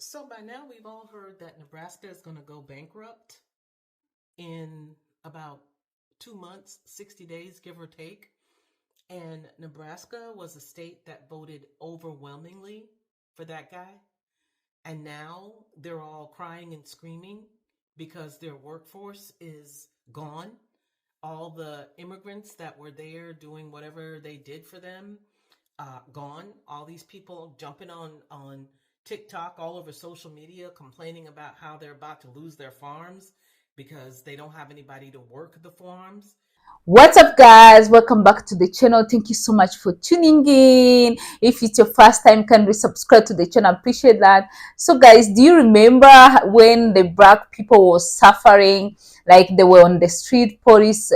So by now we've all heard that Nebraska is going to go bankrupt in about 2 months, 60 days, give or take. And Nebraska was a state that voted overwhelmingly for that guy. And now they're all crying and screaming because their workforce is gone. All the immigrants that were there doing whatever they did for them, gone. All these people jumping on TikTok, all over social media, complaining about how they're about to lose their farms because they don't have anybody to work the farms. What's up, guys? Welcome back to the channel. Thank you so much for tuning in. If it's your first time, can we subscribe to the channel? I appreciate that. So guys, do you remember when the black people were suffering, like they were on the street, police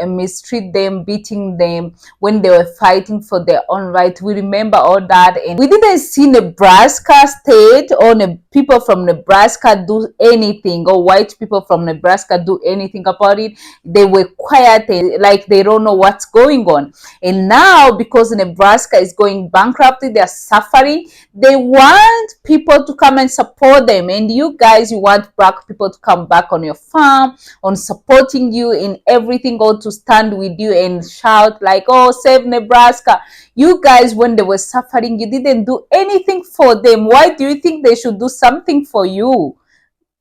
mistreat them, beating them when they were fighting for their own right? We remember all that, and we didn't see Nebraska state or people from Nebraska do anything, or white people from Nebraska do anything about it. They were quiet, like they don't know what's going on. And now, because Nebraska is going bankrupt, they're suffering, they want people to come and support them. And you guys, you want black people to come back on your farm, on supporting you in everything, or to stand with you and shout like, oh, save Nebraska. You guys, when they were suffering, you didn't do anything for them. Why do you think they should do something for you?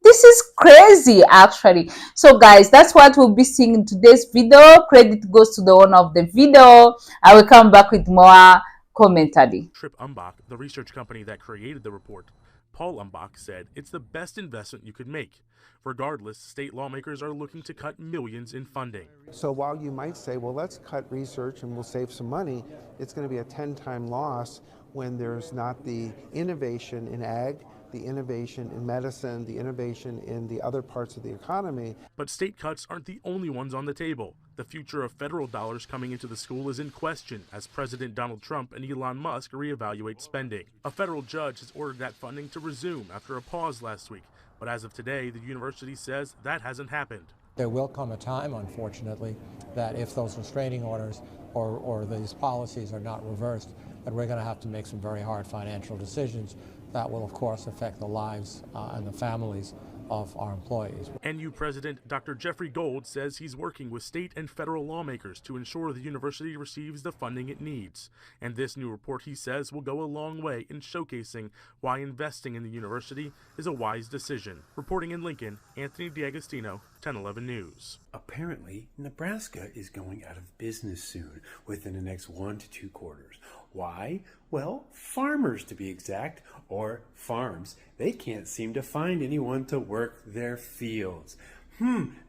This is crazy, actually. So guys, that's what we'll be seeing in today's video. Credit goes to the owner of the video. I will come back with more commentary. Trip Umbach, the research company that created the report, Paul Umbach, said it's the best investment you could make. Regardless, state lawmakers are looking to cut millions in funding. So while you might say, well, let's cut research and we'll save some money, it's going to be a 10-time loss when there's not the innovation in ag, the innovation in medicine, the innovation in the other parts of the economy. But state cuts aren't the only ones on the table. The future of federal dollars coming into the school is in question as President Donald Trump and Elon Musk reevaluate spending. A federal judge has ordered that funding to resume after a pause last week. But as of today, the university says that hasn't happened. There will come a time, unfortunately, that if those restraining orders or these policies are not reversed, that we're going to have to make some very hard financial decisions that will, of course, affect the lives and the families of our employees. NU President Dr. Jeffrey Gold says he's working with state and federal lawmakers to ensure the university receives the funding it needs. And this new report, he says, will go a long way in showcasing why investing in the university is a wise decision. Reporting in Lincoln, Anthony D'Agostino, 1011 News. Apparently, Nebraska is going out of business soon, within the next 1 to 2 quarters. Why? Well, farmers to be exact, or farms. They can't seem to find anyone to work their fields.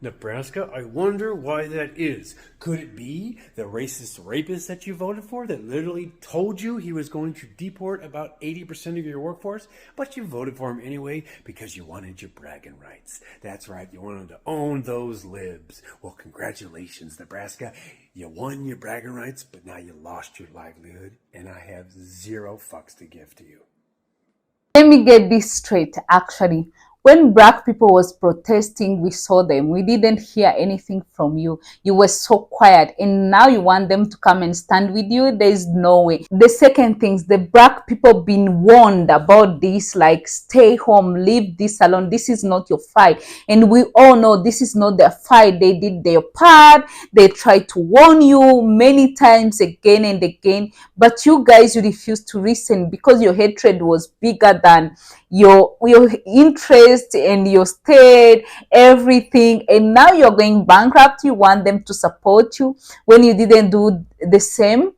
Nebraska, I wonder why that is. Could it be the racist rapist that you voted for that literally told you he was going to deport about 80% of your workforce? But you voted for him anyway because you wanted your bragging rights. That's right, you wanted to own those libs. Well, congratulations, Nebraska. You won your bragging rights, but now you lost your livelihood, and I have 0 fucks to give to you. Let me get this straight, actually. When black people was protesting, we saw them. We didn't hear anything from you. You were so quiet. And now you want them to come and stand with you? There's no way. The second thing, the black people been warned about this, like stay home, leave this alone. This is not your fight. And we all know this is not their fight. They did their part. They tried to warn you many times again and again. But you guys, you refused to listen because your hatred was bigger than your interest and your state, everything. And now you're going bankrupt. You want them to support you when you didn't do the same.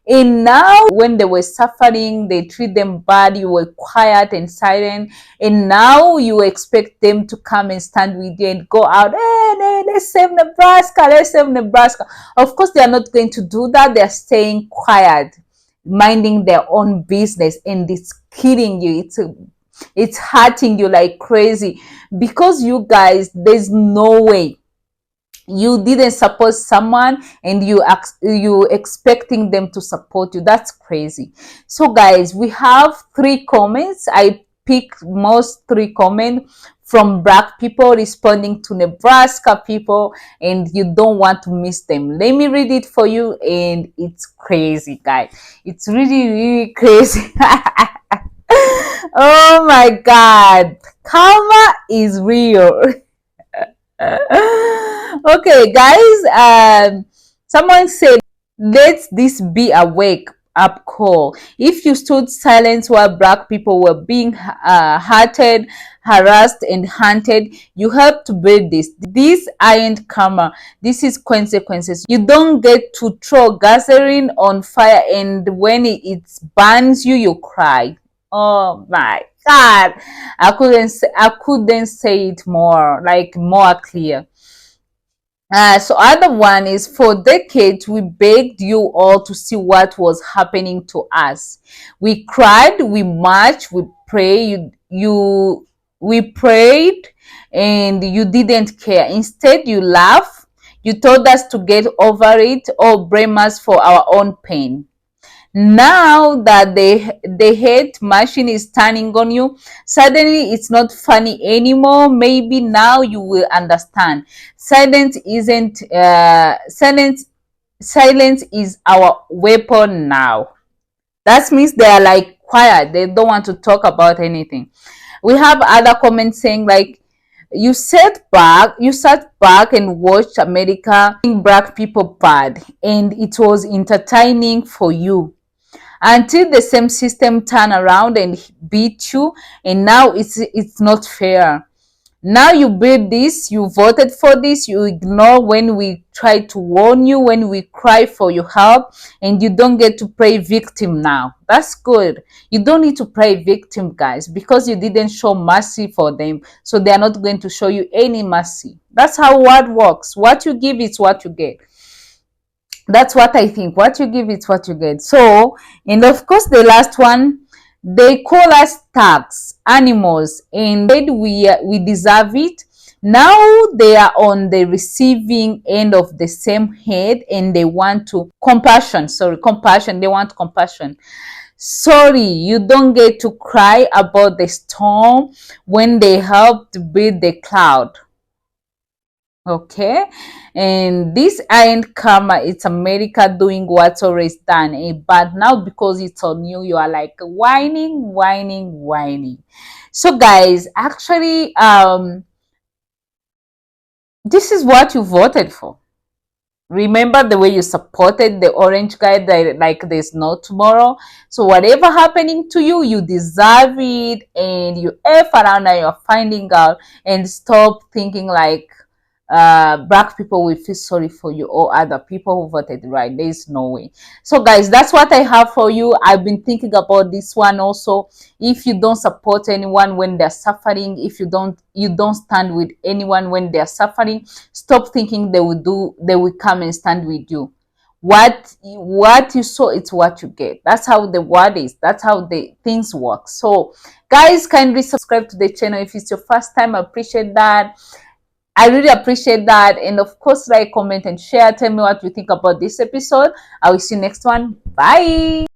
And now when they were suffering, they treat them bad. You were quiet and silent. And now you expect them to come and stand with you and go out, hey, let's save Nebraska, let's save Nebraska. Of course, they are not going to do that. They're staying quiet, minding their own business, and it's killing you. It's hurting you like crazy because you guys, there's no way you didn't support someone and you expecting them to support you. That's crazy. So guys, we have 3 comments. I picked most 3 comments from black people responding to Nebraska people, and you don't want to miss them. Let me read it for you, and it's crazy, guys. It's really, really crazy. Oh my God. Karma is real. Okay, guys. Someone said, let this be a wake up call. If you stood silent while Black people were being hurted, harassed, and hunted, you helped to build this. This ain't karma. This is consequences. You don't get to throw gasoline on fire, and when it burns you, you cry. Oh my God. I couldn't say it more, like more clear. So other one is, for decades we begged you all to see what was happening to us. We cried, we marched, we prayed, we prayed, and you didn't care. Instead, you laughed. You told us to get over it or blame us for our own pain. Now that the hate machine is turning on you, suddenly it's not funny anymore. Maybe now you will understand. Silence isn't silence is our weapon now. That means they are like quiet. They don't want to talk about anything. We have other comments saying like, you sat back and watched America being Black people bad, and it was entertaining for you until the same system turn around and beat you, and now it's not fair. Now you build this, you voted for this, you ignore when we try to warn you, when we cry for your help, and you don't get to play victim now. That's good. You don't need to play victim, guys, because you didn't show mercy for them, so they are not going to show you any mercy. That's how word works. What you give is what you get. That's what I think. What you give is what you get. So, and of course, the last one, they call us thugs, animals, and we deserve it. Now they are on the receiving end of the same hate, and they want to compassion. Sorry, compassion. They want compassion. Sorry, you don't get to cry about the storm when they helped build the cloud. Okay, and this ain't karma, it's America doing what's always done. But now because it's on you, you are like whining. So guys, actually, this is what you voted for. Remember the way you supported the orange guy that like there's no tomorrow. So whatever happening to you, you deserve it, and you F around and you're finding out, and stop thinking like Black people will feel sorry for you or other people who voted right. There is no way. So guys, that's what I have for you. I've been thinking about this one also. If you don't support anyone when they're suffering, if you don't stand with anyone when they're suffering, stop thinking they will come and stand with you. What you sow, it's what you get. That's how the word is. That's how the things work. So guys, kindly subscribe to the channel if it's your first time. I appreciate that. I really appreciate that. And of course, like, comment, and share. Tell me what you think about this episode. I will see you next one. Bye.